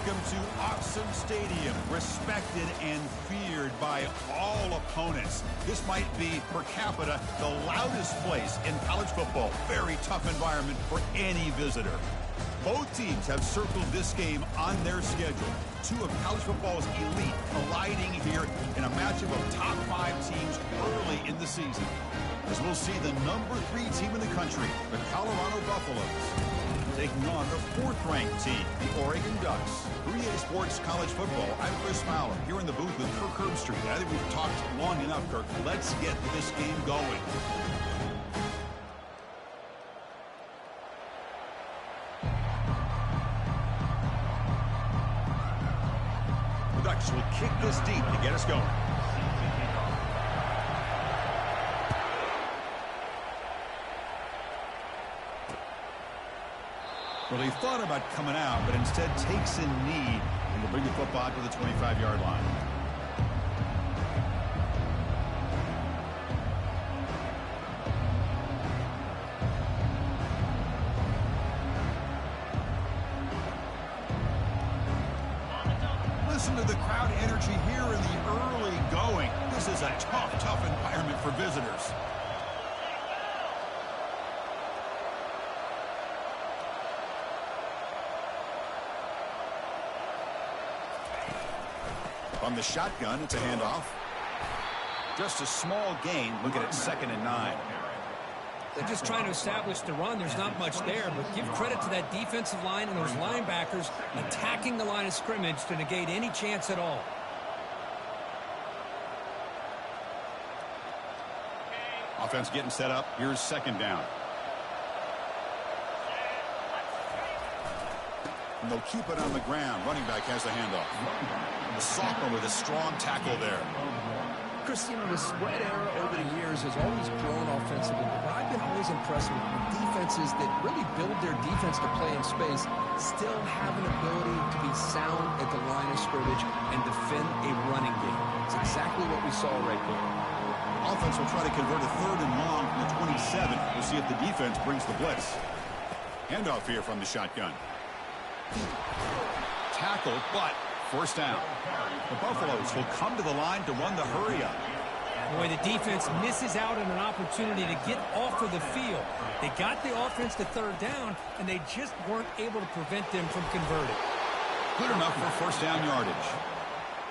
Welcome to Autzen Stadium, respected and feared by all opponents. This might be, per capita, the loudest place in college football. Very tough environment for any visitor. Both teams have circled this game on their schedule. Two of college football's elite colliding here in a matchup of top 5 teams early in the season. As we'll see the number 3 team in the country, the Colorado Buffaloes, taking on the 4th-ranked team, the Oregon Ducks. 3A Sports College Football. I'm Chris Fowler, here in the booth with Kirk Herbstreit. I think we've talked long enough, Kirk. Let's get this game going. The Ducks will kick this deep to get us going. Well, he thought about coming out, but instead takes a knee and will bring the football to the 25-yard line. Listen to the crowd energy here in the early going. This is a tough environment for visitors. From the shotgun, it's a handoff. Just a small gain. Look at it, 2nd and 9. They're just trying to establish the run. There's not much there, but give credit to that defensive line and those linebackers attacking the line of scrimmage to negate any chance at all. Offense getting set up. Here's 2nd down. And they'll keep it on the ground. Running back has the handoff. The sophomore with a strong tackle there. Chris, you know, the spread era over the years has always grown offensively, but I've been always impressed with defenses that really build their defense to play in space, still have an ability to be sound at the line of scrimmage and defend a running game. It's exactly what we saw right there. Offense will try to convert a 3rd and long from the 27. We'll see if the defense brings the blitz. Handoff here from the shotgun. Tackle, but 1st down. The Buffaloes will come to the line to run the hurry-up. Boy, the defense misses out on an opportunity to get off of the field. They got the offense to 3rd down, and they just weren't able to prevent them from converting. Good enough for 1st down yardage.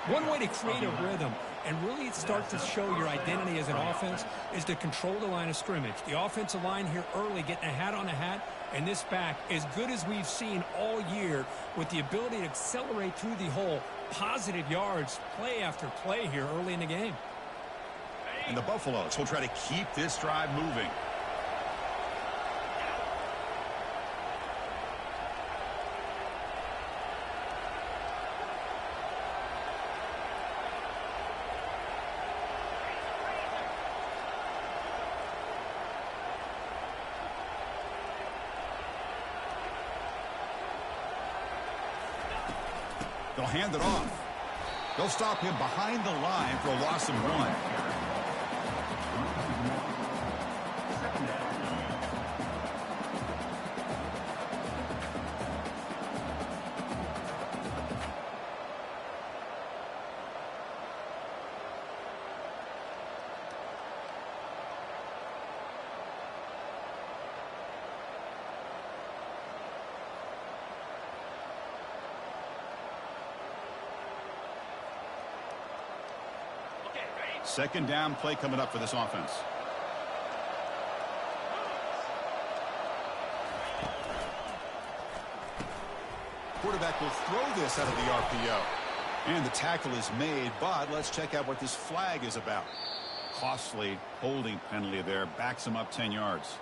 One way to create a rhythm and really start to show your identity as an offense is to control the line of scrimmage. The offensive line here early getting a hat on a hat, and this back as good as we've seen all year with the ability to accelerate through the hole. Positive yards, play after play here early in the game. And the Buffaloes will try to keep this drive moving. They'll hand it off. They'll stop him behind the line for a loss of 1. Second down play coming up for this offense. Quarterback will throw this out of the RPO. And the tackle is made, but let's check out what this flag is about. Costly holding penalty there. Backs him up 10 yards.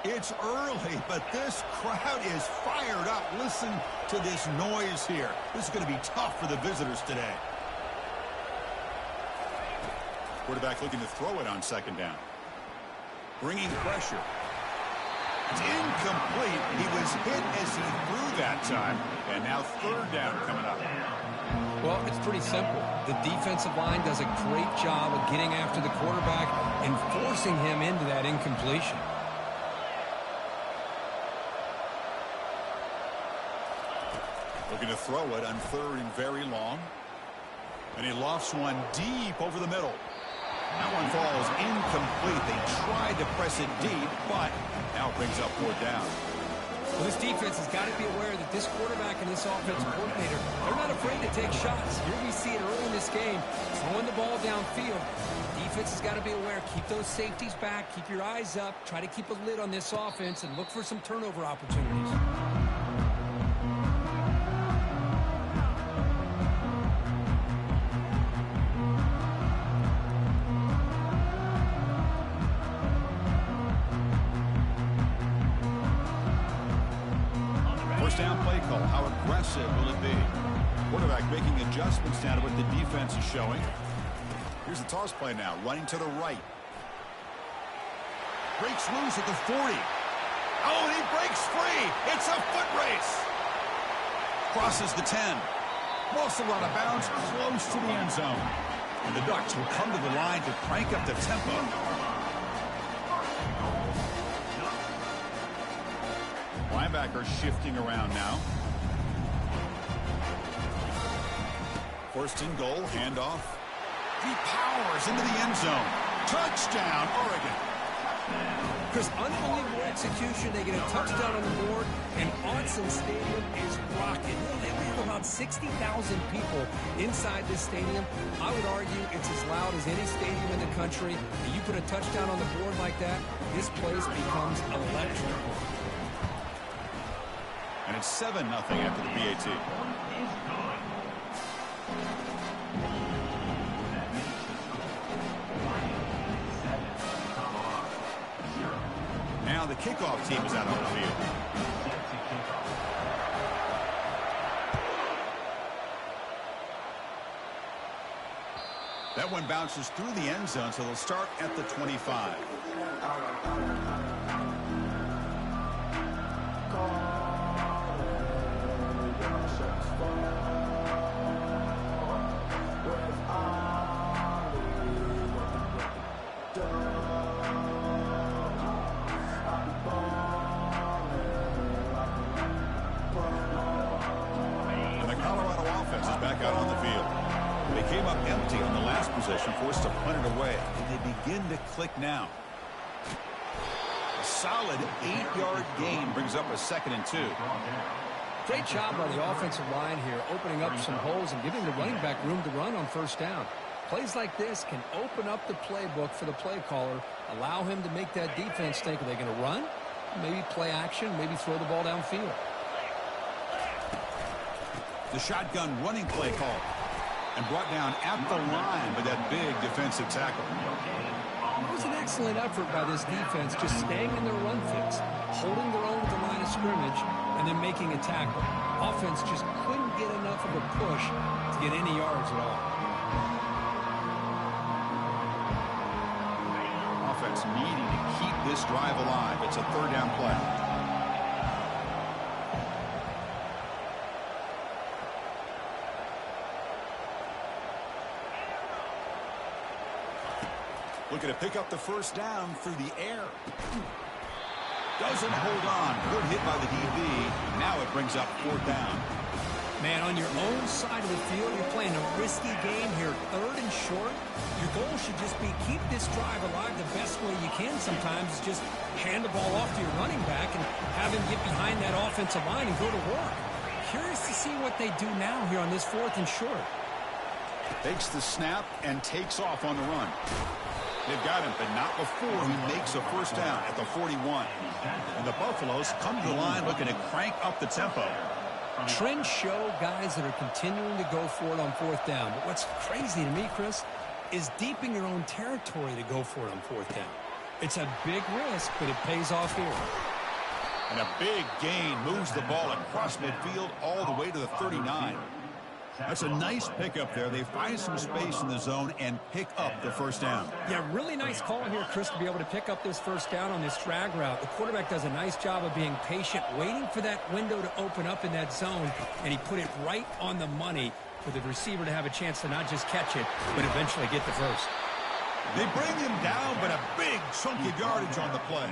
It's early, but this crowd is fired up. Listen to this noise here. This is going to be tough for the visitors today. Quarterback looking to throw it on second down. Bringing pressure. It's incomplete. He was hit as he threw that time. And now third down coming up. Well, it's pretty simple. The defensive line does a great job of getting after the quarterback and forcing him into that incompletion. Looking to throw it on third and very long. And he lofts one deep over the middle. That one falls incomplete. They tried to press it deep, but now it brings up fourth down. Well, this defense has got to be aware that this quarterback and this offensive coordinator, they're not afraid to take shots. Here we see it early in this game, throwing the ball downfield. Defense has got to be aware. Keep those safeties back. Keep your eyes up. Try to keep a lid on this offense and look for some turnover opportunities. First down play call. How aggressive will it be? Quarterback making adjustments now to what the defense is showing. Here's the toss play now. Running to the right. Breaks loose at the 40. Oh, and he breaks free. It's a foot race. Crosses the 10. Also out of bounds, close to the end zone. And the Ducks will come to the line to crank up the tempo. Linebacker shifting around now. First and goal, handoff. He powers into the end zone. Touchdown, Oregon. Chris, unbelievable execution. They get a touchdown on the board, and Autzen Stadium is rocking. They have about 60,000 people inside this stadium. I would argue it's as loud as any stadium in the country. And you put a touchdown on the board like that, this place becomes electric. And it's 7-0 after the PAT. Now the kickoff team is out on the field. That one bounces through the end zone, so they'll start at the 25. Forced to punt it away, and they begin to click now. A solid 8-yard gain brings up a 2nd and 2. Great job by the offensive line here, opening up some holes and giving the running back room to run on first down. Plays like this can open up the playbook for the play caller, allow him to make that defense think, are they going to run? Maybe play action, maybe throw the ball downfield. The shotgun running play call. And brought down at the line with that big defensive tackle. It was an excellent effort by this defense, just staying in their run fits, holding their own at the line of scrimmage, and then making a tackle. Offense just couldn't get enough of a push to get any yards at all. Offense needing to keep this drive alive. It's a third down play. Looking to pick up the first down through the air. Doesn't hold on. Good hit by the DB. Now it brings up fourth down. Man, on your own side of the field, you're playing a risky game here. Third and short. Your goal should just be keep this drive alive the best way you can sometimes is just hand the ball off to your running back and have him get behind that offensive line and go to work. Curious to see what they do now here on this 4th and short. Takes the snap and takes off on the run. They've got him, but not before he makes a first down at the 41. And the Buffaloes come to the line looking to crank up the tempo. Trends show guys that are continuing to go for it on 4th down. But what's crazy to me, Chris, is deep in your own territory to go for it on 4th down. It's a big risk, but it pays off here. And a big gain moves the ball across midfield all the way to the 39. That's a nice pickup there. They find some space in the zone and pick up the first down. Yeah, really nice call here, Chris, to be able to pick up this first down on this drag route. The quarterback does a nice job of being patient, waiting for that window to open up in that zone, and he put it right on the money for the receiver to have a chance to not just catch it, but eventually get the first. They bring him down, but a big chunk of yardage on the play.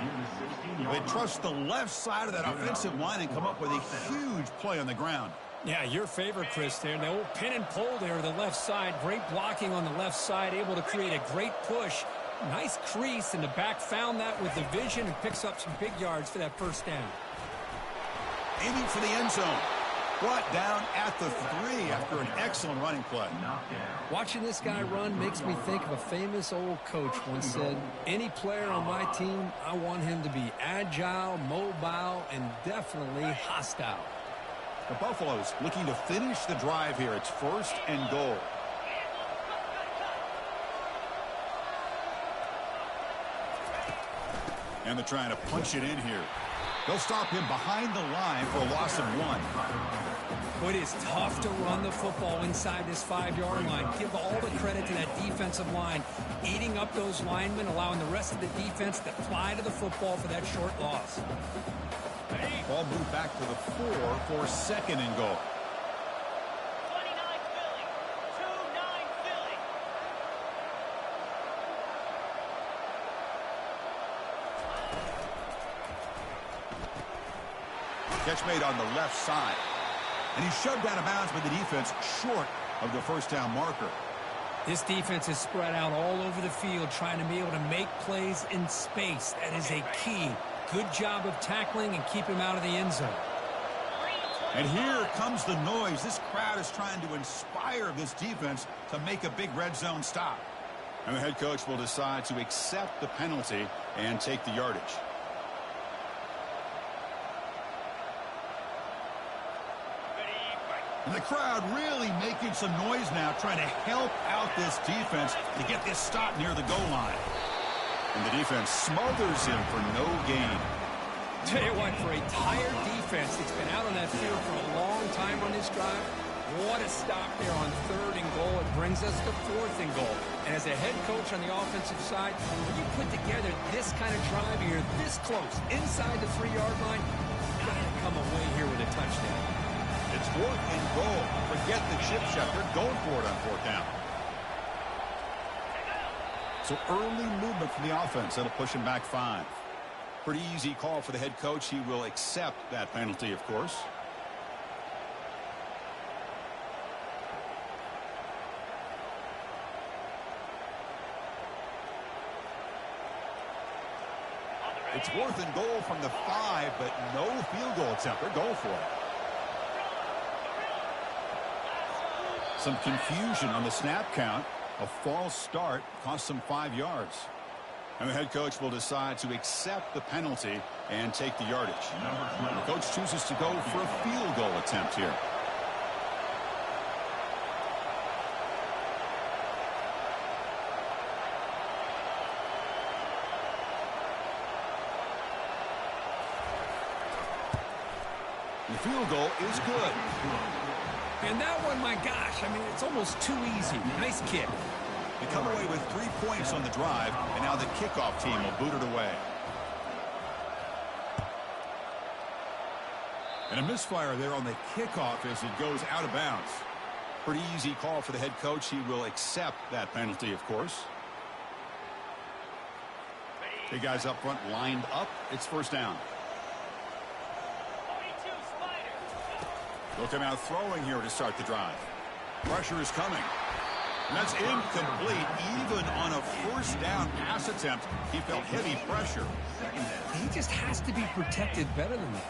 They trust the left side of that offensive line and come up with a huge play on the ground. Yeah, your favorite, Chris, there. The old pin and pull there, the left side. Great blocking on the left side, able to create a great push. Nice crease, and the back found that with the vision and picks up some big yards for that first down. Aiming for the end zone. Brought down at the 3 after an excellent running play. Watching this guy run makes me think of a famous old coach once said, any player on my team, I want him to be agile, mobile, and definitely hostile. The Buffaloes looking to finish the drive here. It's 1st and goal. And they're trying to punch it in here. They'll stop him behind the line for a loss of 1. It is tough to run the football inside this 5-yard line. Give all the credit to that defensive line, eating up those linemen, allowing the rest of the defense to fly to the football for that short loss. Ball moved back to the 4 for 2nd and goal. 29 Philly. 2-9 Philly. Catch made on the left side. And he's shoved out of bounds by the defense short of the first down marker. This defense is spread out all over the field, trying to be able to make plays in space. That is a key. Good job of tackling and keep him out of the end zone. And here comes the noise. This crowd is trying to inspire this defense to make a big red zone stop. And the head coach will decide to accept the penalty and take the yardage. And the crowd really making some noise now, trying to help out this defense to get this stop near the goal line. And the defense smothers him for no gain. Tell you what, for a tired defense that's been out on that field for a long time on this drive, what a stop there on 3rd and goal. It brings us to 4th and goal. And as a head coach on the offensive side, when you put together this kind of drive, you're this close, inside the 3-yard line, you've got to come away here with a touchdown. It's 4th and goal. Forget the chip shot. They're going for it on 4th down. So early movement from the offense. That'll push him back 5. Pretty easy call for the head coach. He will accept that penalty, of course. It's 4th and goal from the 5, but no field goal attempt. They're going for it. Some confusion on the snap count. A false start cost them 5 yards. And the head coach will decide to accept the penalty and take the yardage. The coach chooses to go for a field goal attempt here. The field goal is good. And that one, my gosh, I mean, it's almost too easy. Nice kick. They come away with 3 points on the drive, and now the kickoff team will boot it away. And a misfire there on the kickoff as it goes out of bounds. Pretty easy call for the head coach. He will accept that penalty, of course. The guys up front lined up. It's 1st down. 42 Spider. They'll come out throwing here to start the drive. Pressure is coming. And that's incomplete. Even on a 1st down pass attempt, he felt heavy pressure. He just has to be protected better than that.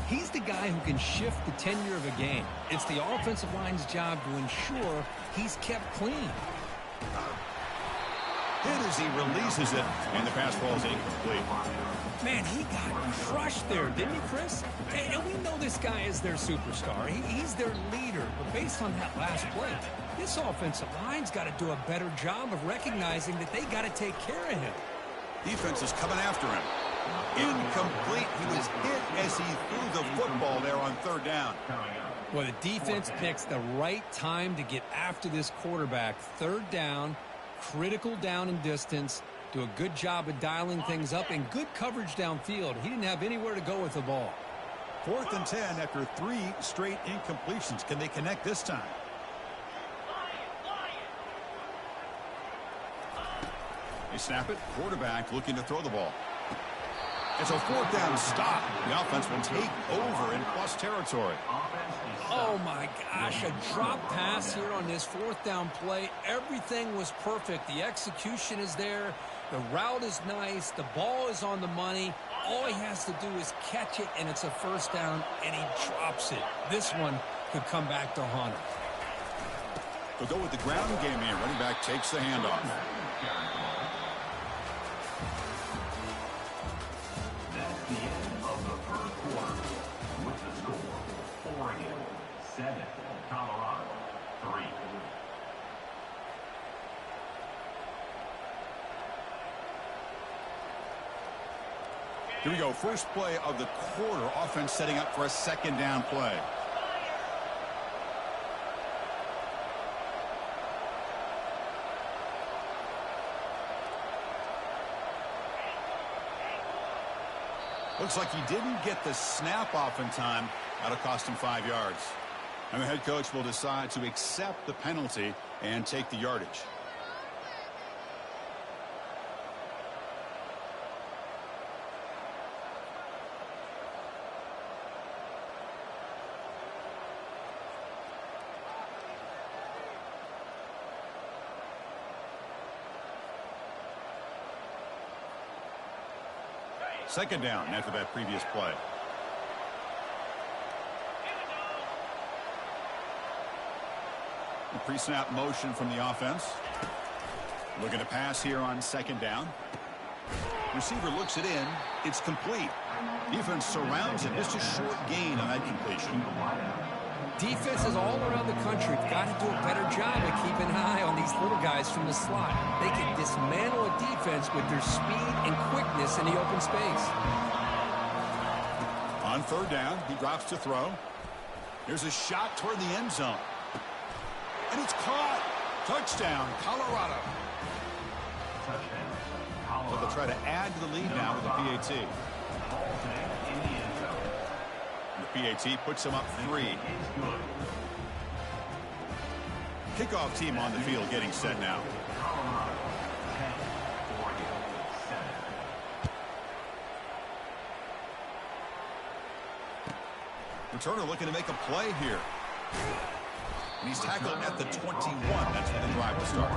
He's the guy who can shift the tenure of a game. It's the offensive line's job to ensure he's kept clean. Hit as he releases it, and the pass ball is incomplete. Man, he got crushed there, didn't he, Chris? And we know this guy is their superstar. He's their leader. But based on that last play, this offensive line's got to do a better job of recognizing that they got to take care of him. Defense is coming after him. Incomplete. He was hit as he threw the football there on third down. Well, the defense picks the right time to get after this quarterback. Third down, critical down and distance. Do a good job of dialing things up and good coverage downfield. He didn't have anywhere to go with the ball. 4th and 10 after 3 straight incompletions. Can they connect this time? They snap it. Quarterback looking to throw the ball. It's a 4th down stop. The offense will take over in plus territory. Oh, my gosh. A drop pass here on this 4th down play. Everything was perfect. The execution is there. The route is nice. The ball is on the money. All he has to do is catch it, and it's a 1st down, and he drops it. This one could come back to haunt him. They'll go with the ground game here. Running back takes the handoff. That's the end of the first quarter. With the score, Oregon 7, Colorado 3. Here we go. First play of the quarter. Offense setting up for a 2nd down play. Looks like he didn't get the snap off in time. That'll cost him 5 yards. And the head coach will decide to accept the penalty and take the yardage. Second down after that previous play. The pre-snap motion from the offense. Looking to pass here on 2nd down. Receiver looks it in. It's complete. Defense surrounds it. Just a short gain on that completion. Defenses all around the country have got to do a better job of keeping an eye on these little guys from the slot. They can dismantle a defense with their speed and quickness in the open space. On 3rd down, he drops to throw. Here's a shot toward the end zone. And it's caught. Touchdown, Colorado. So they'll try to add to the lead now with the PAT. The PAT puts them up 3. Kickoff team on the field getting set now. Returner looking to make a play here. And he's tackled at the 21. That's where the drive will start.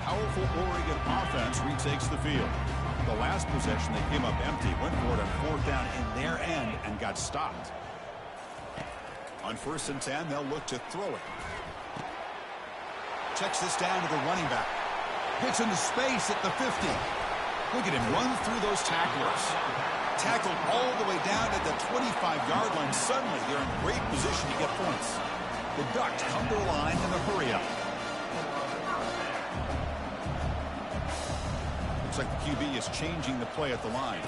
Powerful Oregon offense retakes the field. The last possession, they came up empty, went for it on 4th down in their end and got stopped. On 1st and 10, they'll look to throw it. Checks this down to the running back. Gets into space at the 50. Look at him run through those tacklers. Tackled all the way down at the 25-yard line. Suddenly, they're in great position to get points. The Ducks come to the line in a hurry-up. Looks like the QB is changing the play at the line.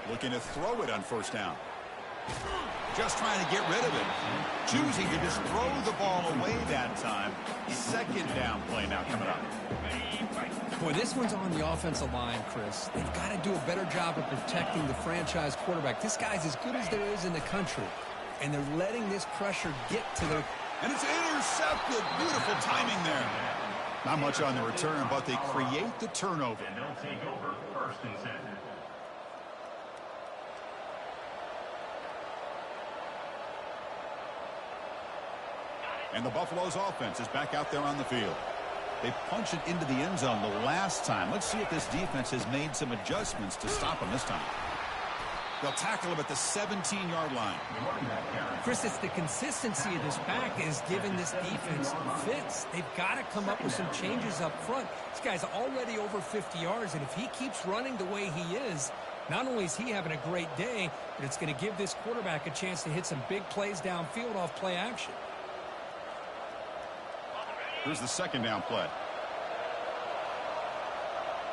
Looking to throw it on 1st down. Just trying to get rid of it. Choosing to just throw the ball away that time. 2nd down play now coming up. Boy, this one's on the offensive line, Chris. They've got to do a better job of protecting the franchise quarterback. This guy's as good as there is in the country. And they're letting this pressure get to their... And it's intercepted. Beautiful timing there. Not much on the return, but they create the turnover. And they'll take over 1st and 10. And the Buffalo's offense is back out there on the field. They punch it into the end zone the last time. Let's see if this defense has made some adjustments to stop them this time. They'll tackle him at the 17-yard line. Chris, it's the consistency of this back is giving this defense fits. They've got to come up with some changes up front. This guy's already over 50 yards, and if he keeps running the way he is, Not only is he having a great day, but it's going to give this quarterback a chance to hit some big plays downfield off play action. Here's the second down play.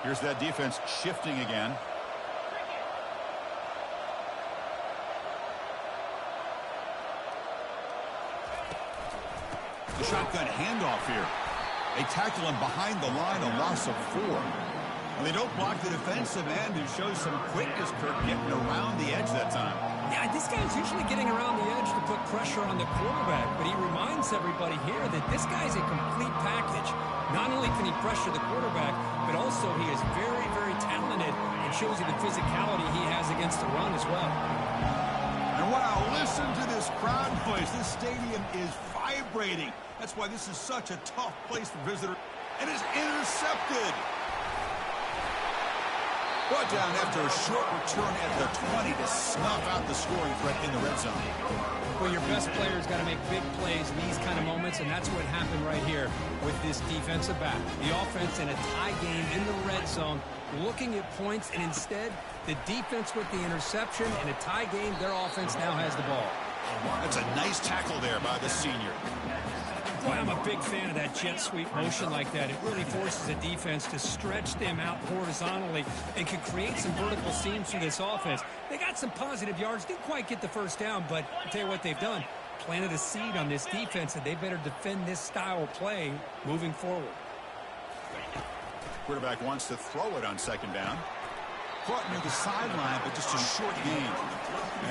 Here's that defense shifting again. The shotgun handoff here. They tackle him behind the line, a loss of 4. And they don't block the defensive end, who shows some quickness, Kirk, getting around the edge that time. Yeah, this guy's usually getting around the edge to put pressure on the quarterback, but he reminds everybody here that this guy's a complete package. Not only can he pressure the quarterback, but also he is very, very talented and shows you the physicality he has against the run as well. And wow, listen to this crowd noise. This stadium is vibrating. That's why this is such a tough place for visitors. And it's intercepted. Brought down after a short return at the 20 to snuff out the scoring threat in the red zone. Well, your best player's got to make big plays in these kind of moments, and that's what happened right here with this defensive back. The offense in a tie game in the red zone, looking at points, and instead, the defense with the interception. In a tie game, their offense now has the ball. That's a nice tackle there by the senior. Boy, I'm a big fan of that jet sweep motion like that. It really forces the defense to stretch them out horizontally and can create some vertical seams for this offense. They got some positive yards, didn't quite get the first down, but I'll tell you what they've done. Planted a seed on this defense, and they better defend this style of play moving forward. Quarterback wants to throw it on second down. Caught near the sideline, but just a short gain.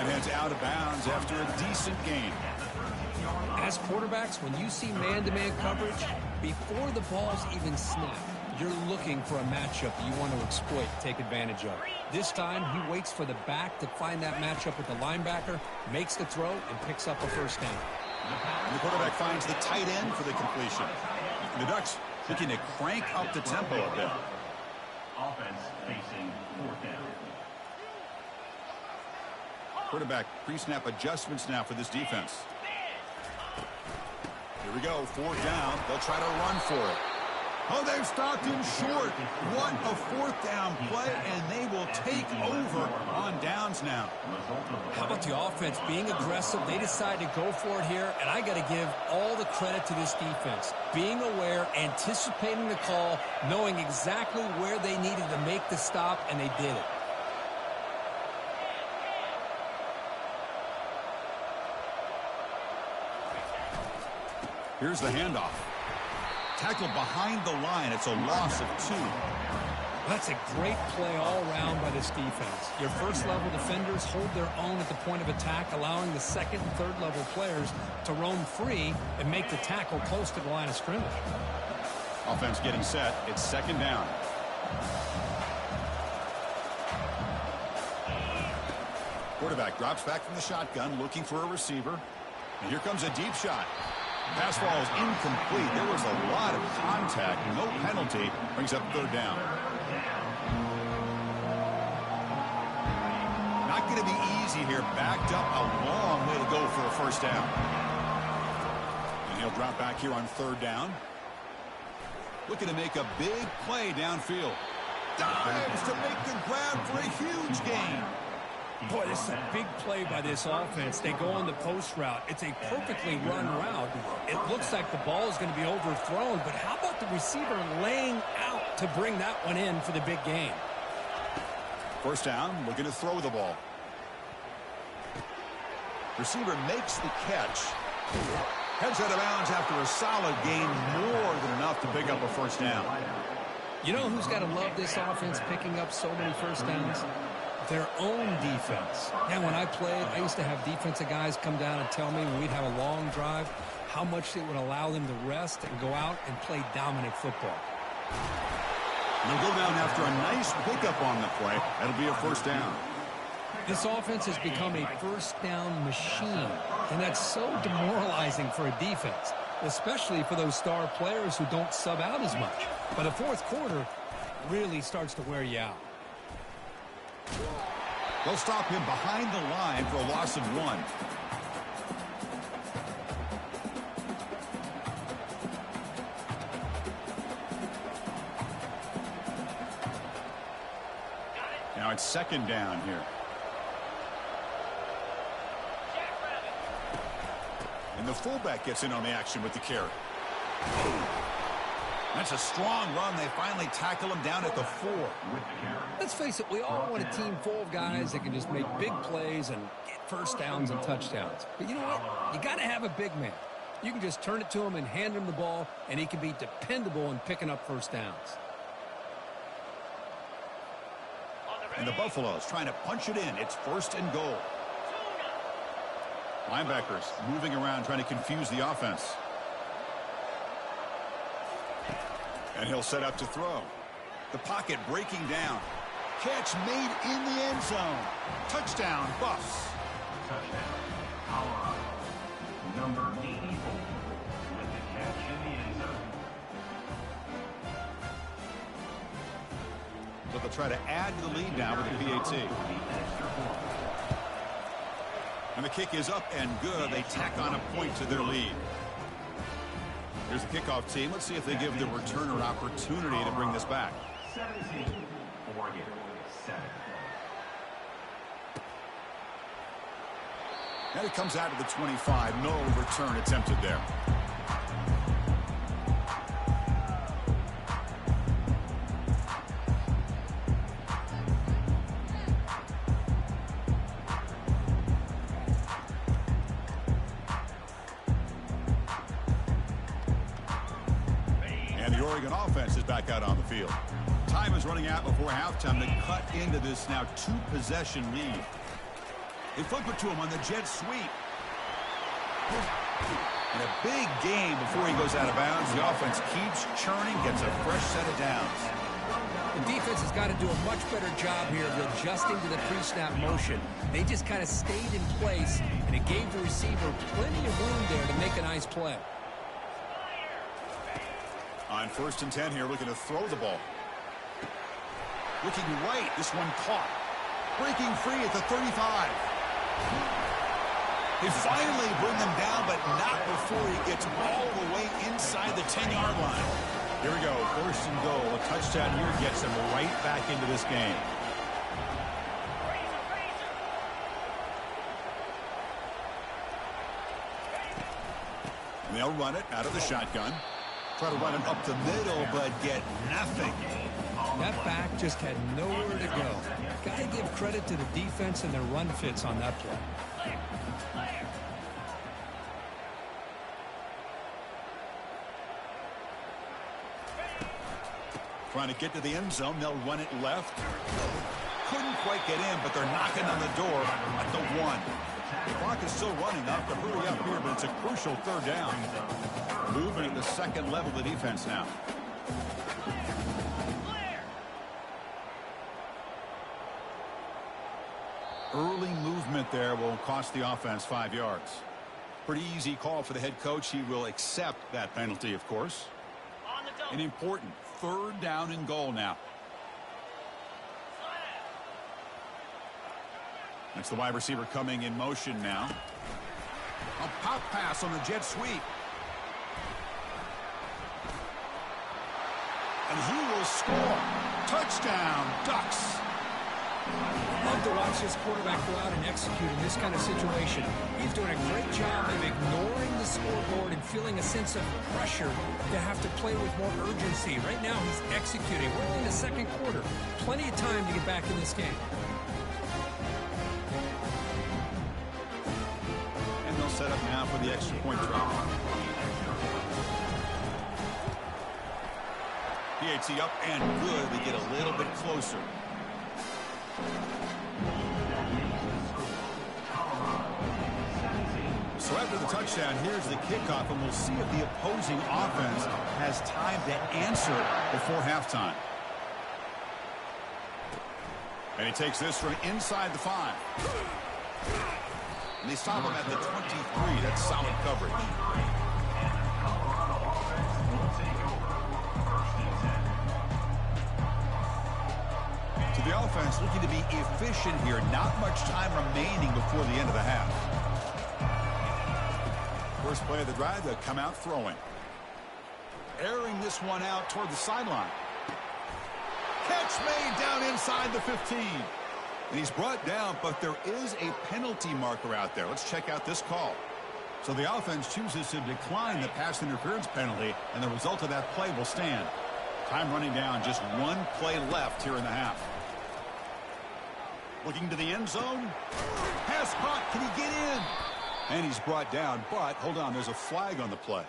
And heads out of bounds after a decent gain. As quarterbacks, when you see man-to-man coverage, before the ball's even snapped, you're looking for a matchup that you want to exploit, take advantage of. This time, he waits for the back to find that matchup with the linebacker, makes the throw, and picks up a first down. And the quarterback finds the tight end for the completion. And the Ducks looking to crank up the tempo a bit. Offense facing fourth down. Quarterback pre-snap adjustments now for this defense. Here we go, fourth down. They'll try to run for it. Oh, they've stopped him short. What a fourth down play, and they will take over on downs now. How about the offense being aggressive? They decide to go for it here, and I got to give all the credit to this defense. Being aware, anticipating the call, knowing exactly where they needed to make the stop, and they did it. Here's the handoff. Tackled behind the line. It's a loss of 2. That's a great play all around by this defense. Your first-level defenders hold their own at the point of attack, allowing the second and third-level players to roam free and make the tackle close to the line of scrimmage. Offense getting set. It's second down. Quarterback drops back from the shotgun, looking for a receiver. And here comes a deep shot. Pass ball is incomplete. There was a lot of contact. No penalty. Brings up third down. Not going to be easy here. Backed up a long way to go for a first down. And he'll drop back here on third down. Looking to make a big play downfield. Dives to make the grab for a huge gain. Boy, this is a big play by this offense. They go on the post route. It's a perfectly run route. It looks like the ball is going to be overthrown, but how about the receiver laying out to bring that one in for the big gain? First down, looking to throw the ball. Receiver makes the catch. Heads out of bounds after a solid gain, more than enough to pick up a first down. You know who's got to love this offense picking up so many first downs? Their own defense. Yeah, when I played, I used to have defensive guys come down and tell me when we'd have a long drive how much it would allow them to rest and go out and play dominant football. And they'll go down after a nice pickup on the play. That'll be a first down. This offense has become a first down machine, and that's so demoralizing for a defense, especially for those star players who don't sub out as much. But the fourth quarter really starts to wear you out. They'll stop him behind the line for a loss of 1. Now a on second down here. And the fullback gets in on the action with the carry. That's a strong run. They finally tackle him down at the 4. Let's face it, we all want a team full of guys that can just make big plays and get first downs and touchdowns. But you know what? You got to have a big man. You can just turn it to him and hand him the ball, and he can be dependable in picking up first downs. And the Buffaloes trying to punch it in. It's 1st and goal. Linebackers moving around trying to confuse the offense. And he'll set up to throw. The pocket breaking down. Catch made in the end zone. Touchdown, Buffs. Touchdown, Colorado. Number 84 with the catch in the end zone. So they'll try to add to the lead now with the PAT. And the kick is up and good. They tack on a point to their lead. Here's the kickoff team. Let's see if they give the returner an opportunity to bring this back. 17, Oregon, 7. And it comes out of the 25. No return attempted there. And the Oregon offense is back out on the field. Time is running out before halftime to cut into this now 2-possession lead. They flip it to him on the jet sweep. And a big game before he goes out of bounds. The offense keeps churning, gets a fresh set of downs. The defense has got to do a much better job here of adjusting to the pre-snap motion. They just kind of stayed in place, and it gave the receiver plenty of room there to make a nice play. On 1st and 10 here, looking to throw the ball. Looking right, this one caught. Breaking free at the 35. They finally bring them down, but not before he gets all the way inside the 10-yard line. Here we go, 1st and goal. A touchdown here gets them right back into this game. And they'll run it out of the shotgun. Try to run it up the middle, but get nothing. That back just had nowhere to go. Got to give credit to the defense and their run fits on that play. Trying to get to the end zone. They'll run it left. Couldn't quite get in, but they're knocking on the door at the 1. The clock is still running up to hurry up here, but it's a crucial 3rd down. Moving at the 2nd level of the defense now. Early movement there will cost the offense 5 yards. Pretty easy call for the head coach. He will accept that penalty, of course. An important 3rd down and goal now. That's the wide receiver coming in motion now. A pop pass on the jet sweep. And he will score. Touchdown, Ducks. Love to watch this quarterback go out and execute in this kind of situation. He's doing a great job of ignoring the scoreboard and feeling a sense of pressure to have to play with more urgency. Right now, he's executing. We're in the 2nd quarter. Plenty of time to get back in this game. And they'll set up now for the extra point try. PAT up and good. They get a little bit closer. So after the touchdown, here's the kickoff, and we'll see if the opposing offense has time to answer before halftime. And he takes this from inside the 5. And they stop him at the 23. That's solid coverage. So the offense looking to be efficient here. Not much time remaining before the end of the half. First play of the drive, they'll come out throwing. Airing this one out toward the sideline. Catch made down inside the 15. And he's brought down, but there is a penalty marker out there. Let's check out this call. So the offense chooses to decline the pass interference penalty, and the result of that play will stand. Time running down, just one play left here in the half. Looking to the end zone. Pass caught. Can he get in? And he's brought down, but hold on, there's a flag on the play.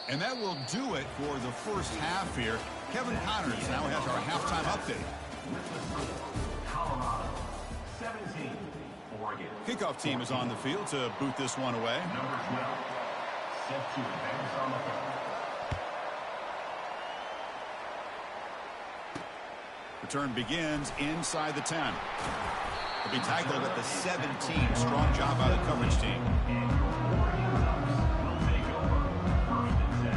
And that will do it for the first half here. Kevin Connors now has our halftime update. Colorado 17, Oregon. Kickoff team is on the field to boot this one away. Number 12, set to advance on the field. Return begins inside the 10. He'll be tackled at the 17. Strong job by the coverage team. Will take over first and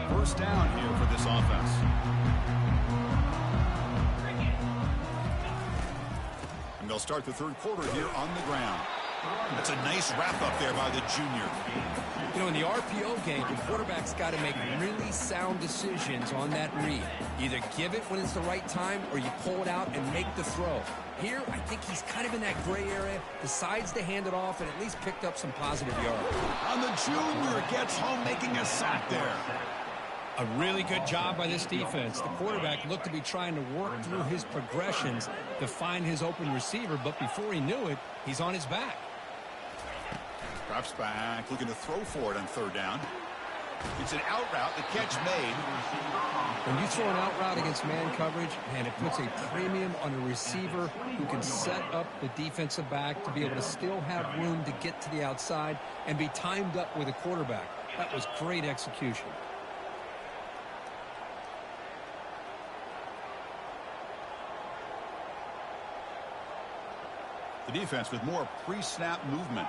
10. First down here for this offense. And they'll start the third quarter here on the ground. That's a nice wrap up there by the junior. You know, in the RPO game, the quarterback's got to make really sound decisions on that read. Either give it when it's the right time or you pull it out and make the throw. Here, I think he's kind of in that gray area, decides to hand it off and at least picked up some positive yards. And the junior gets home making a sack there. A really good job by this defense. The quarterback looked to be trying to work through his progressions to find his open receiver, but before he knew it, he's on his back. Drops back, looking to throw for it on third down. It's an out route, the catch made. When you throw an out route against man coverage, and it puts a premium on a receiver who can set up the defensive back to be able to still have room to get to the outside and be timed up with a quarterback. That was great execution. The defense with more pre-snap movement.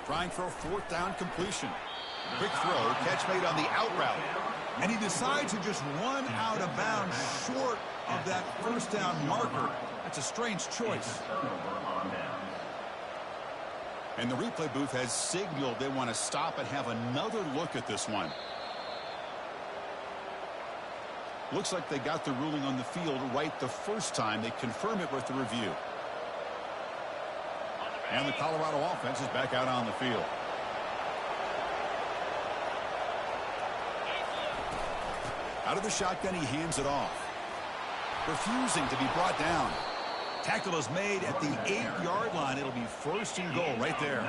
Trying for a fourth down completion. Quick throw, catch made on the out route. And he decides to just run out of bounds short of that first down marker. That's a strange choice. And the replay booth has signaled they want to stop and have another look at this one. Looks like they got the ruling on the field right the first time. They confirm it with the review. And the Colorado offense is back out on the field. Out of the shotgun, he hands it off. Refusing to be brought down. Tackle is made at the 8-yard line. It'll be first and goal right there.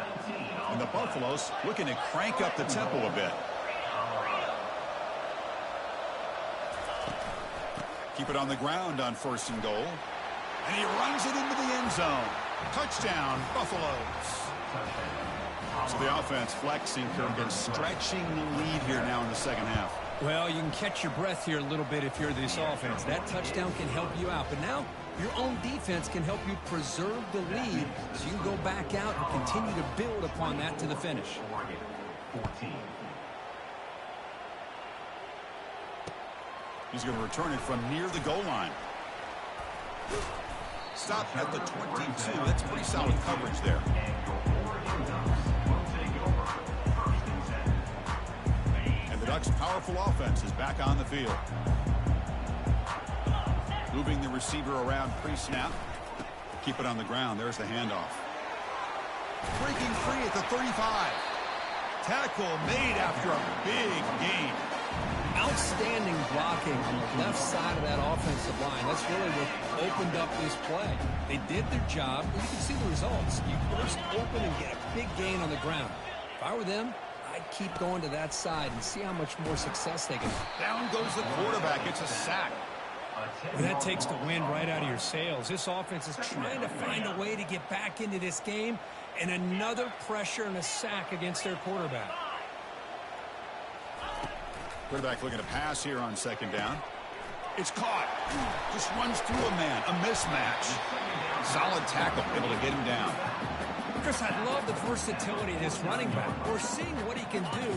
And the Buffaloes looking to crank up the tempo a bit. Keep it on the ground on first and goal. And he runs it into the end zone. Touchdown, Buffaloes. So the offense flexing, Kirk, stretching the lead here now in the second half. Well, you can catch your breath here a little bit if you're this offense. That touchdown can help you out. But now your own defense can help you preserve the lead so you can go back out and continue to build upon that to the finish. 14. He's going to return it from near the goal line. Stop at the 22. That's pretty solid coverage there. And the Ducks' powerful offense is back on the field. Moving the receiver around pre-snap. Keep it on the ground. There's the handoff. Breaking free at the 35. Tackle made after a big gain. Outstanding blocking on the left side of that offensive line. That's really what opened up this play. They did their job, and you can see the results. You burst open and get a big gain on the ground. If I were them, I'd keep going to that side and see how much more success they can have. Down goes the quarterback. It's a sack. Well, that takes the wind right out of your sails. This offense is trying to find a way to get back into this game, and another pressure and a sack against their quarterback. Quarterback looking to pass here on second down. It's caught. Just runs through a man. A mismatch. Solid tackle. Able to get him down. Chris, I love the versatility of this running back. We're seeing what he can do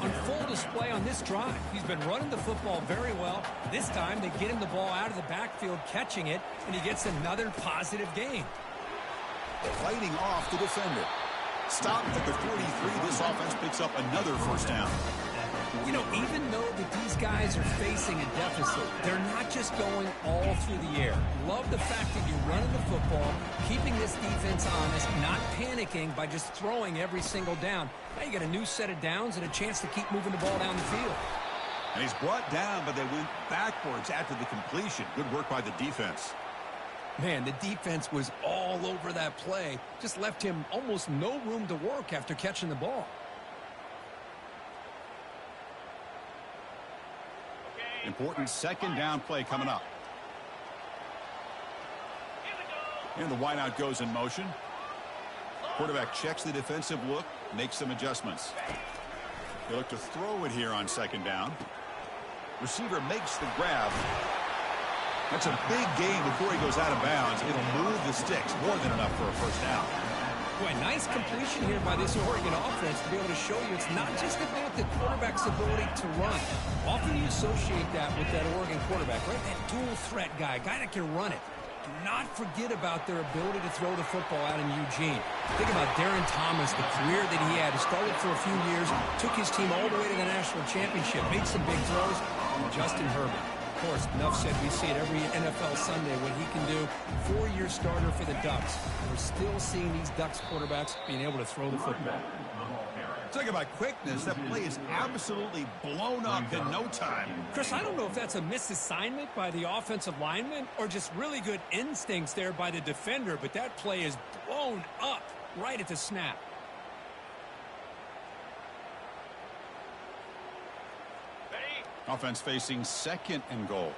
on full display on this drive. He's been running the football very well. This time, they get him the ball out of the backfield, catching it, and he gets another positive gain. Fighting off the defender. Stop at the 43. This offense picks up another first down. You know, even though that these guys are facing a deficit, they're not just going all through the air. Love the fact that you're running the football, keeping this defense honest, not panicking by just throwing every single down. Now you got a new set of downs and a chance to keep moving the ball down the field. And he's brought down, but they went backwards after the completion. Good work by the defense. Man, the defense was all over that play. Just left him almost no room to work after catching the ball. Important second down play coming up. And the wideout goes in motion. Quarterback checks the defensive look, makes some adjustments. They look to throw it here on second down. Receiver makes the grab. That's a big gain before he goes out of bounds. It'll move the sticks, more than enough for a first down. Boy, nice completion here by this Oregon offense to be able to show you it's not just about the quarterback's ability to run. Often you associate that with that Oregon quarterback, right? That dual threat guy that can run it. Do not forget about their ability to throw the football out in Eugene. Think about Darren Thomas, the career that he had. He started for a few years, took his team all the way to the national championship, made some big throws. And Justin Herbert. Of course, enough said, we see it every NFL Sunday what he can do. 4-year starter for the Ducks. We're still seeing these Ducks quarterbacks being able to throw the football. Talk about quickness. That play is absolutely blown up in no time. Chris, I don't know if that's a misassignment by the offensive lineman or just really good instincts there by the defender, but that play is blown up right at the snap. Offense facing second and goal.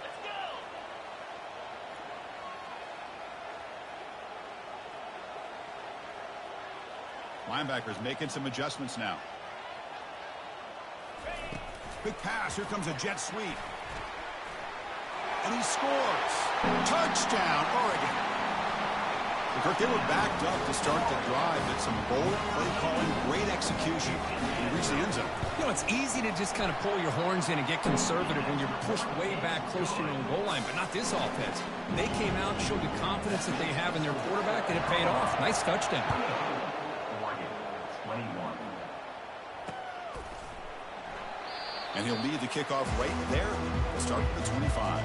Let's go. Linebackers making some adjustments now. Big pass. Here comes a jet sweep. And he scores. Touchdown, Oregon. Kirk, they were backed up to start the drive. It's some bold play calling, great execution. And reach the end zone. You know, it's easy to just kind of pull your horns in and get conservative when you're pushed way back close to your own goal line, but not this offense. They came out and showed the confidence that they have in their quarterback, and it paid off. Nice touchdown. Oregon, 21. And he'll lead the kickoff right there. We'll start at the 25.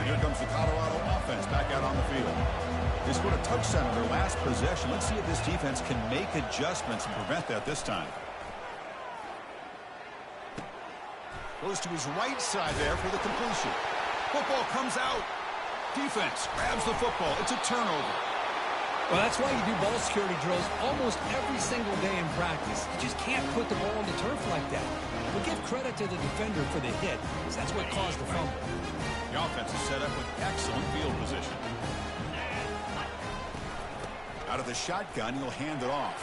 Here comes the Colorado offense back out on the field. They scored a touchdown on their last possession. Let's see if this defense can make adjustments and prevent that this time. Goes to his right side there for the completion. Football comes out. Defense grabs the football. It's a turnover. Well, that's why you do ball security drills almost every single day in practice. You just can't put the ball on the turf like that. But give credit to the defender for the hit, because that's what caused the fumble. The offense is set up with excellent field position. Out of the shotgun, he'll hand it off.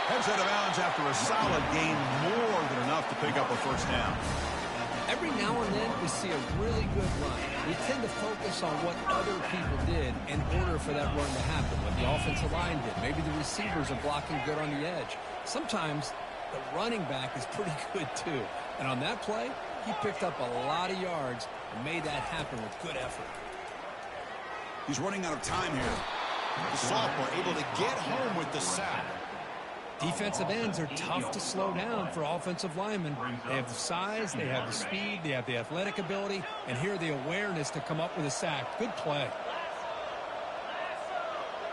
Heads out of bounds after a solid gain, more than enough to pick up a first down. Every now and then we see a really good run. We tend to focus on what other people did in order for that run to happen. What the offensive line did. Maybe the receivers are blocking good on the edge. Sometimes the running back is pretty good too. And on that play, he picked up a lot of yards and made that happen with good effort. He's running out of time here. The sophomore able to get home with the sack. Defensive ends are tough to slow down for offensive linemen. They have the size, they have the speed, they have the athletic ability, and here the awareness to come up with a sack. Good play.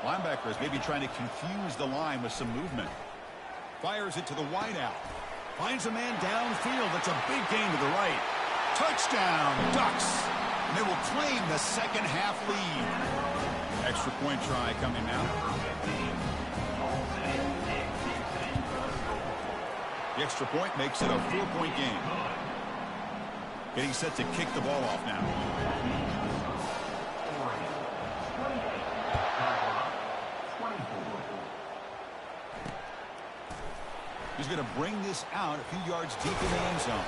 Linebackers maybe trying to confuse the line with some movement. Fires it to the wideout. Finds a man downfield. That's a big gain to the right. Touchdown, Ducks. And they will claim the second half lead. Extra point try coming now. The extra point makes it a 4-point game. Getting set to kick the ball off now. He's going to bring this out a few yards deep in the end zone.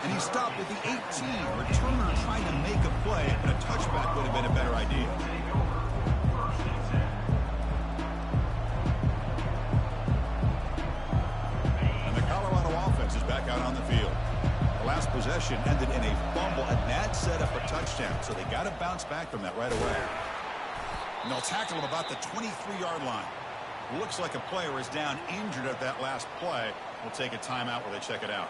And he stopped at the 18. Returner trying to make a play, and a touchback would have been a better idea. And the Colorado offense is back out on the field. The last possession possession ended in a fumble, and that set up a touchdown. So they got to bounce back from that right away. And they'll tackle him about the 23-yard line. Looks like a player is down injured at that last play. We'll take a timeout while they check it out.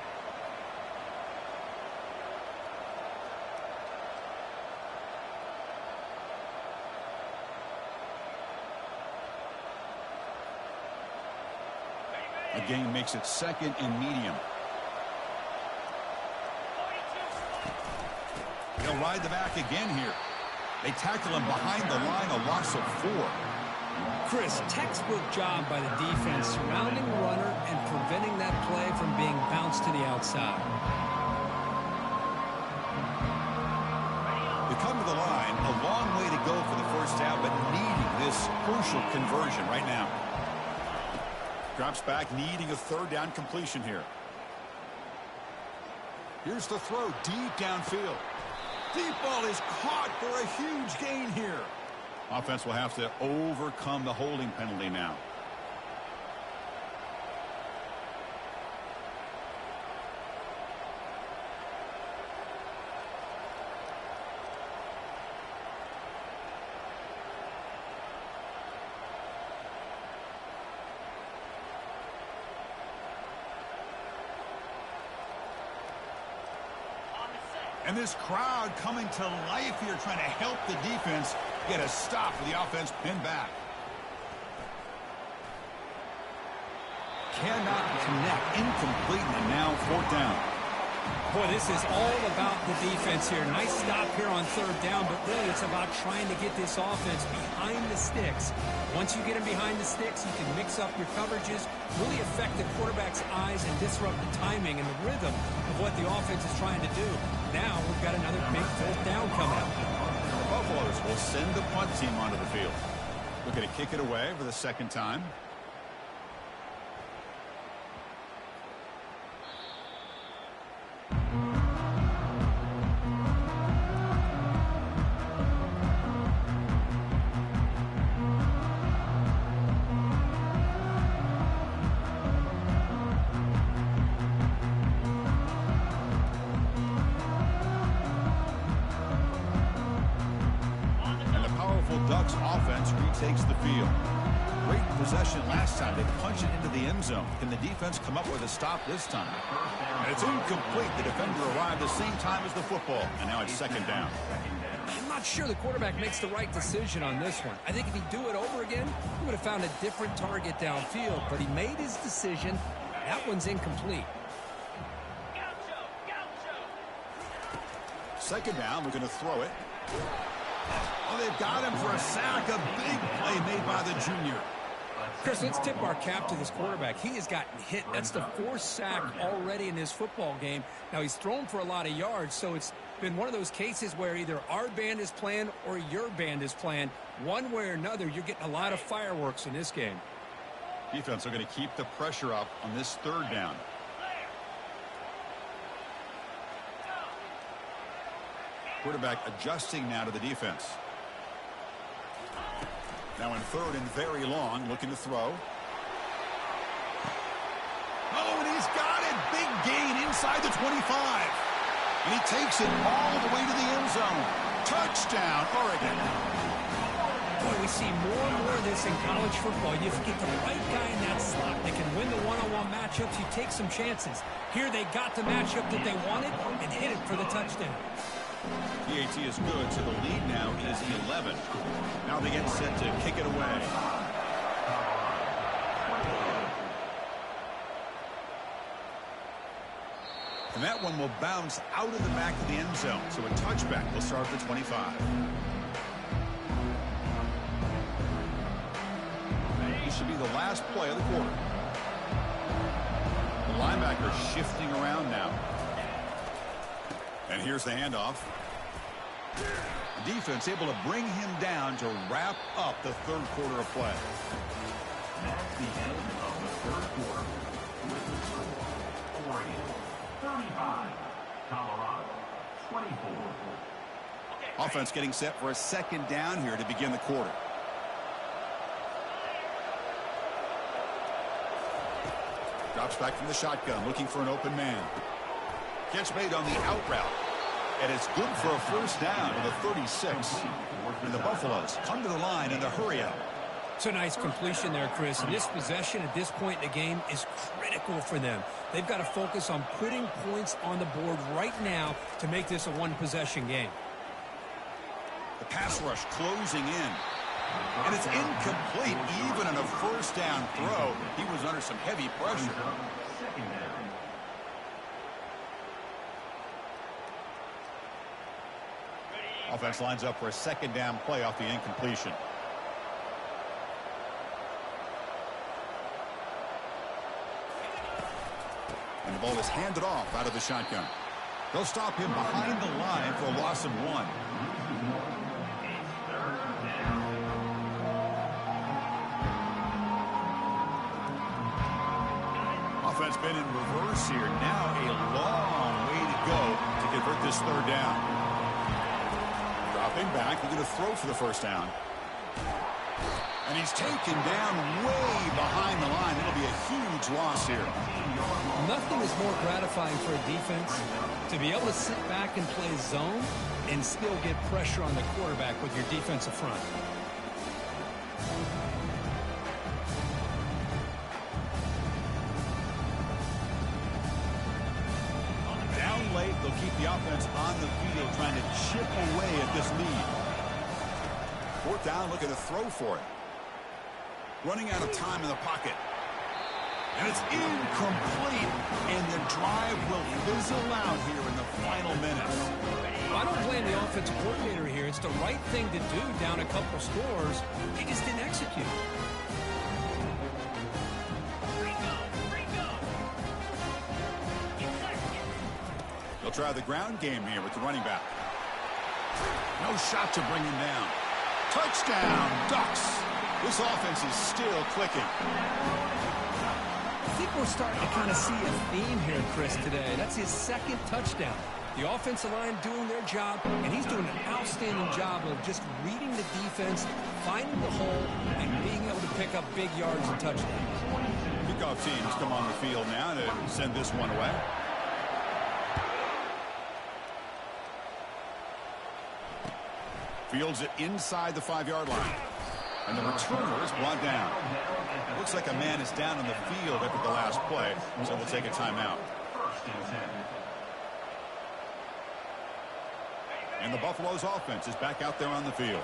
A gain makes it second and medium. He'll ride the back again here. They tackle him behind the line, a loss of 4. Chris, textbook job by the defense surrounding the runner and preventing that play from being bounced to the outside. They come to the line, a long way to go for the first half, but needing this crucial conversion right now. Drops back, needing a third down completion here. Here's the throw, deep downfield. Deep ball is caught for a huge gain here. Offense will have to overcome the holding penalty now. And this crowd coming to life here, trying to help the defense get a stop with the offense pinned back. Cannot connect, incomplete, and now 4th down. Boy, this is all about the defense here. Nice stop here on 3rd down, but really it's about trying to get this offense behind the sticks. Once you get them behind the sticks, you can mix up your coverages, really affect the quarterback's eyes and disrupt the timing and the rhythm of what the offense is trying to do. Now we've got another big 4th down coming up. The Buffaloes will send the punt team onto the field. Looking to kick it away for the 2nd time. Ducks offense retakes the field. Great possession last time. They punch it into the end zone. Can the defense come up with a stop this time? And it's incomplete. The defender arrived the same time as the football. And now it's 2nd down. I'm not sure the quarterback makes the right decision on this one. I think if he'd do it over again, he would have found a different target downfield. But he made his decision. That one's incomplete. 2nd down. We're going to throw it. Oh, they've got him for a sack. A big play made by the junior. Chris, let's tip our cap to this quarterback. He has gotten hit. That's the 4th sack already in this football game. Now, he's thrown for a lot of yards, so it's been one of those cases where either our band is playing or your band is playing. One way or another, you're getting a lot of fireworks in this game. Defense are going to keep the pressure up on this 3rd down. Quarterback adjusting now to the defense. Now in 3rd and very long, looking to throw. Oh, and he's got it. Big gain inside the 25. And he takes it all the way to the end zone. Touchdown, Oregon. Boy, we see more and more of this in college football. You get the right guy in that slot. They can win the one-on-one matchups. You take some chances. Here they got the matchup that they wanted and hit it for the touchdown. PAT is good, so the lead now is 11. Now they get set to kick it away. And that one will bounce out of the back of the end zone, so a touchback will start at the 25. This should be the last play of the quarter. The linebacker shifting around now. And here's the handoff. The defense able to bring him down to wrap up the 3rd quarter of play. That's the end of the 3rd quarter. With the score, Oregon 35, Colorado 24. Offense getting set for a 2nd down here to begin the quarter. Drops back from the shotgun, looking for an open man. Catch made on the out route. And it's good for a first down to the 36. And the Buffaloes come to the line in the hurry up. It's a nice completion there, Chris. And this possession at this point in the game is critical for them. They've got to focus on putting points on the board right now to make this a one-possession game. The pass rush closing in. And it's incomplete. Even on a first down throw, he was under some heavy pressure. Offense lines up for a second down play off the incompletion. And the ball is handed off out of the shotgun. They'll stop him behind the line for a loss of 1. Offense been in reverse here. Now a long way to go to convert this third down. Dropping back, they're going to throw for the first down. And he's taken down way behind the line. It'll be a huge loss here. Nothing is more gratifying for a defense to be able to sit back and play zone and still get pressure on the quarterback with your defensive front. Down late, they'll keep the offense on the field trying to chip away at this lead. Fourth down, looking to throw for it. Running out of time in the pocket. And it's incomplete, and the drive will fizzle out here in the final minutes. I don't blame the offensive coordinator here. It's the right thing to do down a couple scores. He just didn't execute. They'll try the ground game here with the running back. No shot to bring him down. Touchdown, Ducks. This offense is still clicking. I think we're starting to kind of see a theme here, Chris, today. That's his second touchdown. The offensive line doing their job, and he's doing an outstanding job of just reading the defense, finding the hole, and being able to pick up big yards and touchdowns. Kickoff teams come on the field now to send this one away. Fields it inside the 5-yard line. And the returner is brought down. Looks like a man is down on the field after the last play, so we'll take a timeout. And the Buffaloes offense is back out there on the field.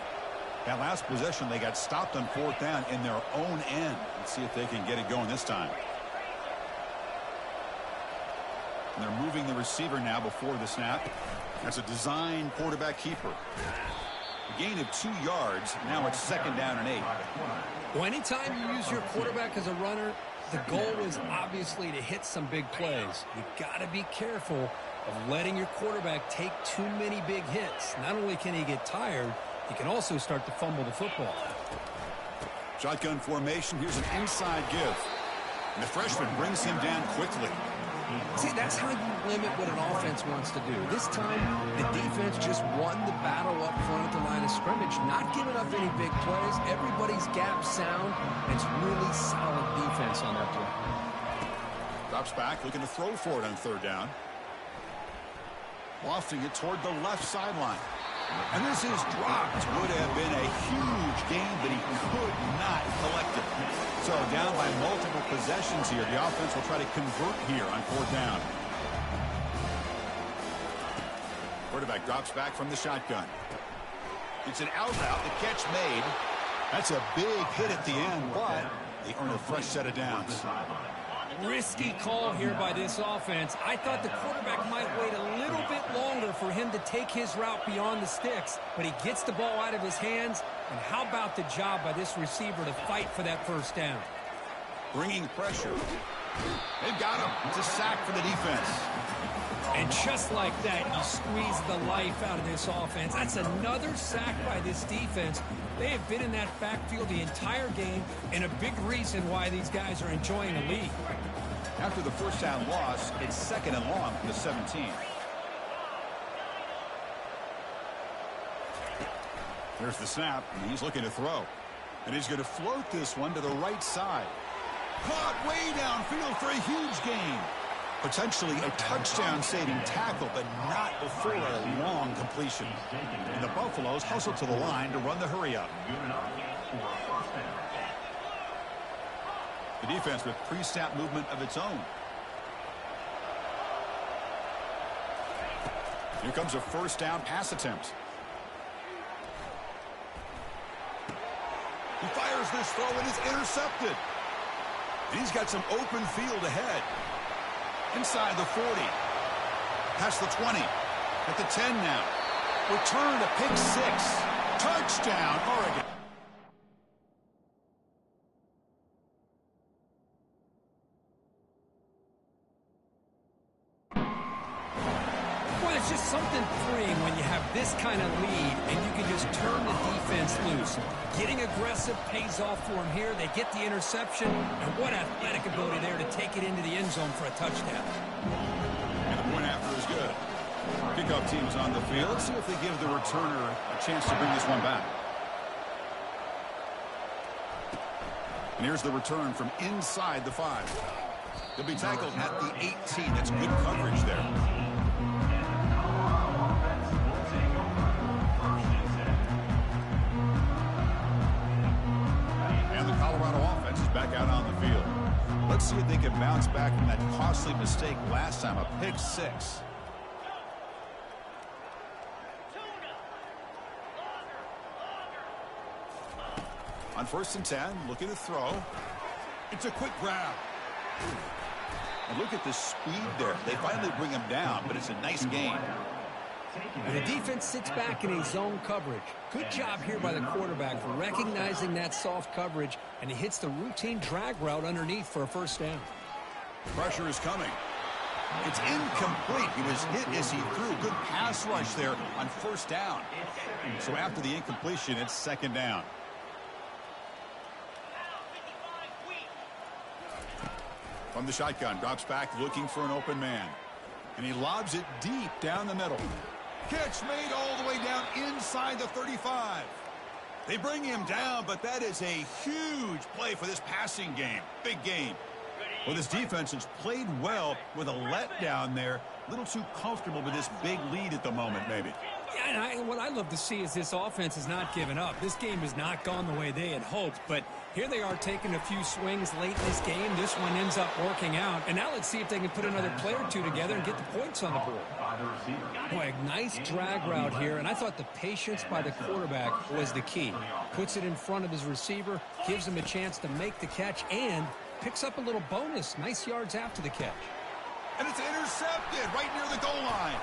That last possession, they got stopped on fourth down in their own end. Let's see if they can get it going this time. And they're moving the receiver now before the snap. That's a design quarterback keeper. A gain of 2 yards. Now it's second down and 8. Well, anytime you use your quarterback as a runner, the goal is obviously to hit some big plays. You got to be careful of letting your quarterback take too many big hits. Not only can he get tired, he can also start to fumble the football. Shotgun formation. Here's an inside give. And the freshman brings him down quickly. See, that's how you limit what an offense wants to do. This time, the defense just won the battle up front at the line of scrimmage, not giving up any big plays. Everybody's gap sound, and it's really solid defense on that play. Drops back, looking to throw for it on third down. Lofting it toward the left sideline. And this is dropped. Would have been a huge gain, but he could not collect it. So down by multiple possessions here. The offense will try to convert here on fourth down. Quarterback drops back from the shotgun. It's an out route. The catch made. That's a big hit at the end, but they earn a fresh set of downs. Risky call here by this offense. I thought the quarterback might wait a little bit longer for him to take his route beyond the sticks, but he gets the ball out of his hands. And how about the job by this receiver to fight for that first down? Bringing pressure. They've got him. It's a sack for the defense. And just like that, you squeeze the life out of this offense. That's another sack by this defense. They have been in that backfield the entire game, and a big reason why these guys are enjoying a lead. After the first down loss, it's second and long from the 17. There's the snap, and he's looking to throw. And he's going to float this one to the right side. Caught way downfield for a huge gain. Potentially a touchdown-saving tackle, but not before a long completion. And the Buffaloes hustle to the line to run the hurry-up. The defense with pre-snap movement of its own. Here comes a first down pass attempt. He fires this throw and is intercepted. And he's got some open field ahead. Inside the 40. Past the 20. At the 10 now. Return to pick 6. Touchdown, Oregon. Well, it's just something freeing when you have this kind of lead and you can just turn the defense loose. Getting aggressive pays off for them here. They get the interception, and what athletic ability there to take it into the end zone for a touchdown. And the point after is good. Kickoff team is on the field. Let's see if they give the returner a chance to bring this one back. And here's the return from inside the 5. They'll be tackled at the 18. That's good coverage there. Back out on the field. Let's see if they can bounce back from that costly mistake last time, a pick 6. On 1st and 10, looking to throw. It's a quick grab. And look at the speed there. They finally bring him down, but it's a nice gain. And the defense sits back in a zone coverage. Good job here by the quarterback for recognizing that soft coverage, and he hits the routine drag route underneath for a first down. Pressure is coming. It's incomplete. He was hit as he threw. Good pass rush there on 1st down. So after the incompletion, it's 2nd down. From the shotgun, drops back looking for an open man. And he lobs it deep down the middle. Catch made all the way down inside the 35. They bring him down, but that is a huge play for this passing game. Big game. Well, this defense has played well with a letdown there. A little too comfortable with this big lead at the moment, maybe. Yeah, and what I love to see is this offense has not given up. This game has not gone the way they had hoped, but here they are taking a few swings late in this game. This one ends up working out, and now let's see if they can put another play or two together and get the points on the board. Boy, a nice drag route here, and I thought the patience by the quarterback was the key. Puts it in front of his receiver, gives him a chance to make the catch, and picks up a little bonus. Nice yards after the catch. And it's intercepted right near the goal line.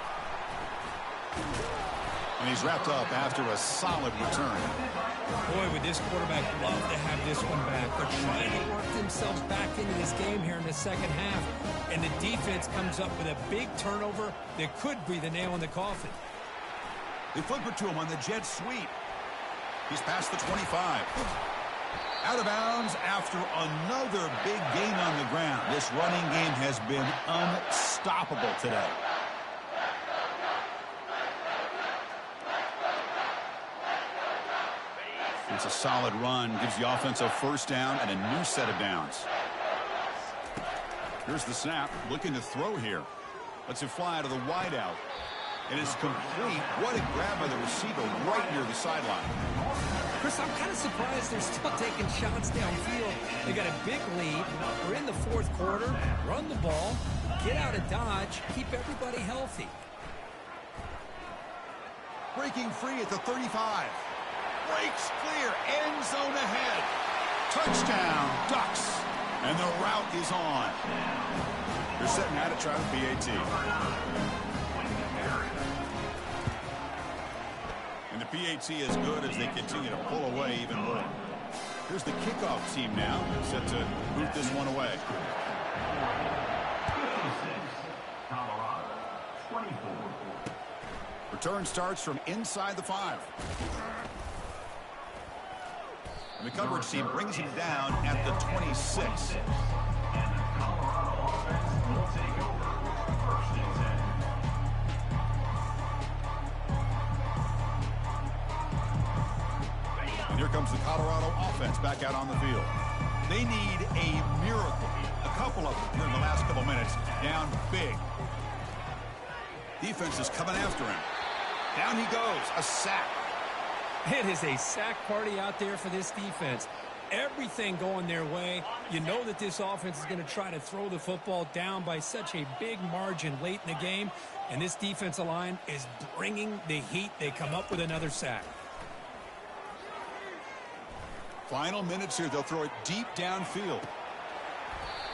And he's wrapped up after a solid return. Boy, would this quarterback love to have this one back. They're trying to work themselves back into this game here in the second half. And the defense comes up with a big turnover that could be the nail in the coffin. They flip it to him on the jet sweep. He's past the 25. Out of bounds after another big gain on the ground. This running game has been unstoppable today. It's a solid run. Gives the offense a first down and a new set of downs. Here's the snap. Looking to throw here. Lets it fly out of the wideout. And it's complete. What a grab by the receiver right near the sideline. Chris, I'm kind of surprised they're still taking shots downfield. They got a big lead. We're in the 4th quarter. Run the ball. Get out of Dodge. Keep everybody healthy. Breaking free at the 35. Breaks clear. End zone ahead. Touchdown, Ducks. And the route is on. They're setting out to try the PAT. And the PAT is good as they continue to pull away even more. Here's the kickoff team now, set to boot this one away. 56, Colorado, 24. Return starts from inside the 5. And the coverage team brings him down at the 26. And the Colorado offense will take over 1st and 10. And here comes the Colorado offense back out on the field. They need a miracle, a couple of them here in the last couple minutes. Down big. Defense is coming after him. Down he goes. A sack. It is a sack party out there for this defense. Everything going their way. You know that this offense is going to try to throw the football down by such a big margin late in the game. And this defensive line is bringing the heat. They come up with another sack. Final minutes here. They'll throw it deep downfield.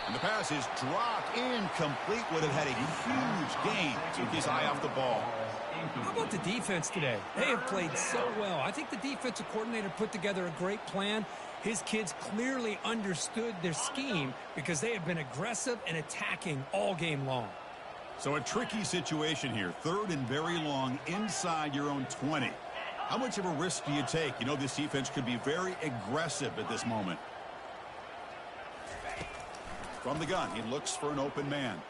And the pass is dropped. Incomplete. Would have had a huge gain. Took his eye off the ball. How about the defense today? They have played so well. I think the defensive coordinator put together a great plan. His kids clearly understood their scheme because they have been aggressive and attacking all game long. So a tricky situation here. 3rd and very long inside your own 20. How much of a risk do you take? You know this defense could be very aggressive at this moment. From the gun, he looks for an open man.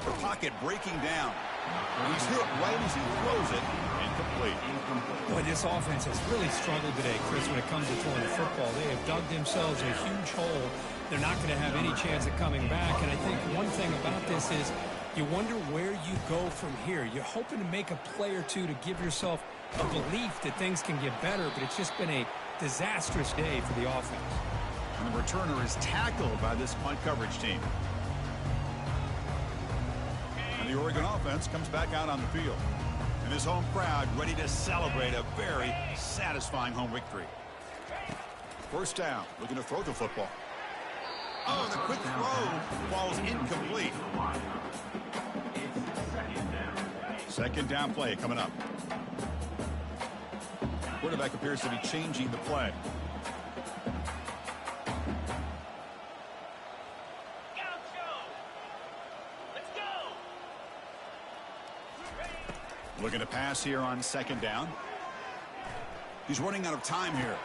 The pocket breaking down. He's hit right as he throws it. Incomplete. Boy, this offense has really struggled today, Chris, when it comes to throwing the football. They have dug themselves a huge hole. They're not going to have any chance of coming back. And I think one thing about this is you wonder where you go from here. You're hoping to make a play or two to give yourself a belief that things can get better, but it's just been a disastrous day for the offense. And the returner is tackled by this punt coverage team. And the Oregon offense comes back out on the field. And his home crowd ready to celebrate a very satisfying home victory. 1st down, looking to throw the football. Oh, the quick throw falls incomplete. 2nd down play coming up. Quarterback appears to be changing the play. Looking to pass here on 2nd down. He's running out of time here.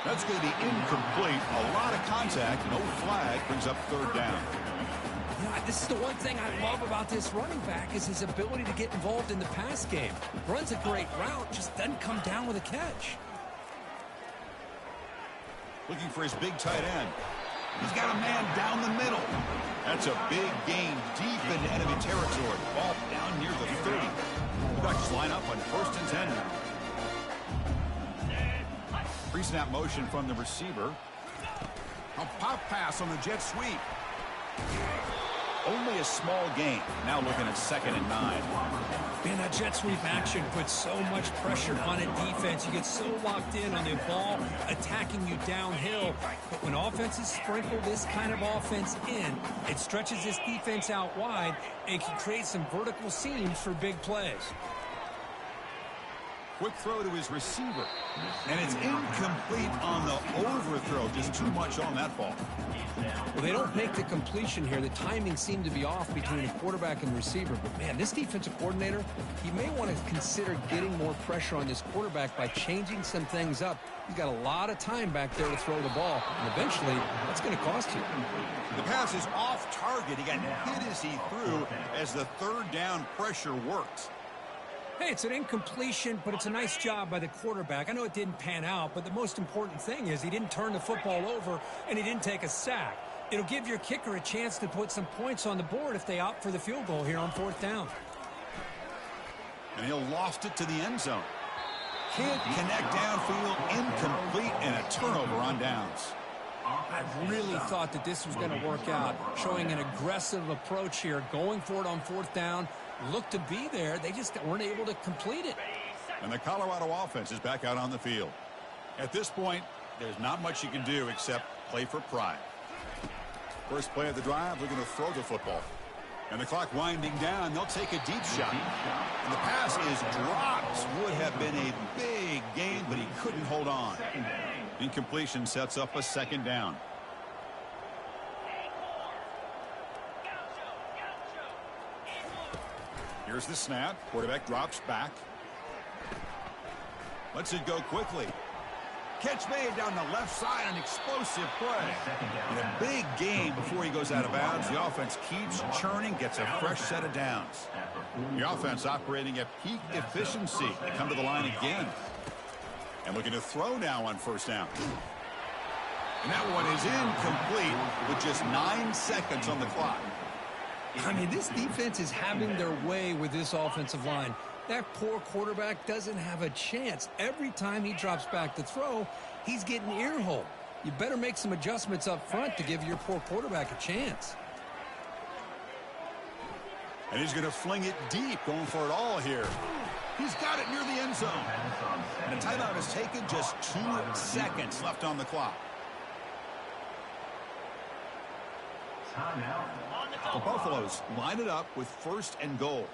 That's going to be incomplete. A lot of contact. No flag. Brings up 3rd down. Yeah, this is the one thing I love about this running back is his ability to get involved in the pass game. Runs a great route, just doesn't come down with a catch. Looking for his big tight end. He's got a man down the middle. That's a big gain deep into enemy territory. Ball down near the 30. The Ducks line up on 1st and 10 now. Pre-snap motion from the receiver. A pop pass on the jet sweep. Only a small gain. Now looking at 2nd and 9. Man, that jet sweep action puts so much pressure on a defense. You get so locked in on the ball attacking you downhill. But when offenses sprinkle this kind of offense in, it stretches this defense out wide and can create some vertical seams for big plays. Quick throw to his receiver. And it's incomplete on the overthrow. Just too much on that ball. Well, they don't make the completion here. The timing seemed to be off between the quarterback and receiver. But, man, this defensive coordinator, he may want to consider getting more pressure on this quarterback by changing some things up. He's got a lot of time back there to throw the ball. And eventually, that's going to cost you. The pass is off target. He got hit as he threw as the 3rd down pressure worked. Hey, it's an incompletion, but it's a nice job by the quarterback. I know it didn't pan out, but the most important thing is he didn't turn the football over and he didn't take a sack. It'll give your kicker a chance to put some points on the board if they opt for the field goal here on 4th down. And he'll loft it to the end zone. Can't connect downfield, incomplete, and a turnover on downs. I really thought that this was going to work out, showing an aggressive approach here, going for it on 4th down. Looked to be there. They just weren't able to complete it. And the Colorado offense is back out on the field. At this point, there's not much you can do except play for pride. First play of the drive, looking to throw the football. And the clock winding down, they'll take a deep shot. And the pass is dropped. Would have been a big gain, but he couldn't hold on. Incompletion sets up a 2nd down. Here's the snap. Quarterback drops back. Lets it go quickly. Catch made down the left side, an explosive play. And a big gain before he goes out of bounds. The offense keeps churning, gets a fresh set of downs. The offense operating at peak efficiency. They come to the line again. And looking to throw now on 1st down. And that one is incomplete with just 9 seconds on the clock. I mean, this defense is having their way with this offensive line. That poor quarterback doesn't have a chance. Every time he drops back to throw, he's getting earholed. You better make some adjustments up front to give your poor quarterback a chance. And he's going to fling it deep, going for it all here. He's got it near the end zone. And a timeout is taken, just 2 seconds left on the clock. The Buffaloes line it up with 1st and goal.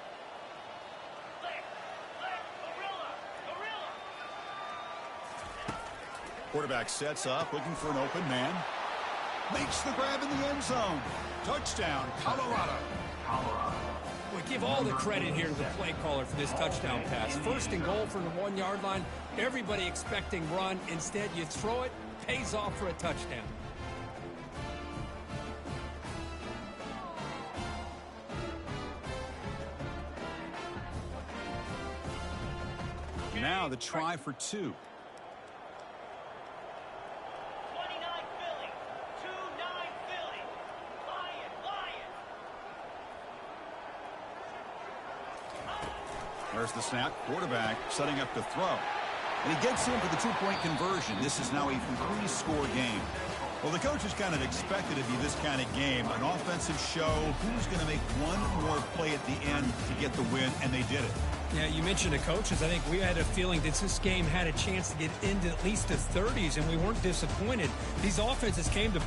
Quarterback sets up, looking for an open man. Makes the grab in the end zone. Touchdown, Colorado. We give all the credit here to the play caller for this touchdown pass. 1st and goal from the 1-yard line. Everybody expecting run. Instead, you throw it, pays off for a touchdown. Now the try for 2. 29 Philly. 2-9 Philly. Lion. There's the snap. Quarterback setting up to throw. And he gets in for the 2-point conversion. This is now a 3-score game. Well, the coaches kind of expected it to be this kind of game. An offensive show. Who's going to make one more play at the end to get the win? And they did it. Yeah, you mentioned the coaches. I think we had a feeling that this game had a chance to get into at least the 30s, and we weren't disappointed. These offenses came to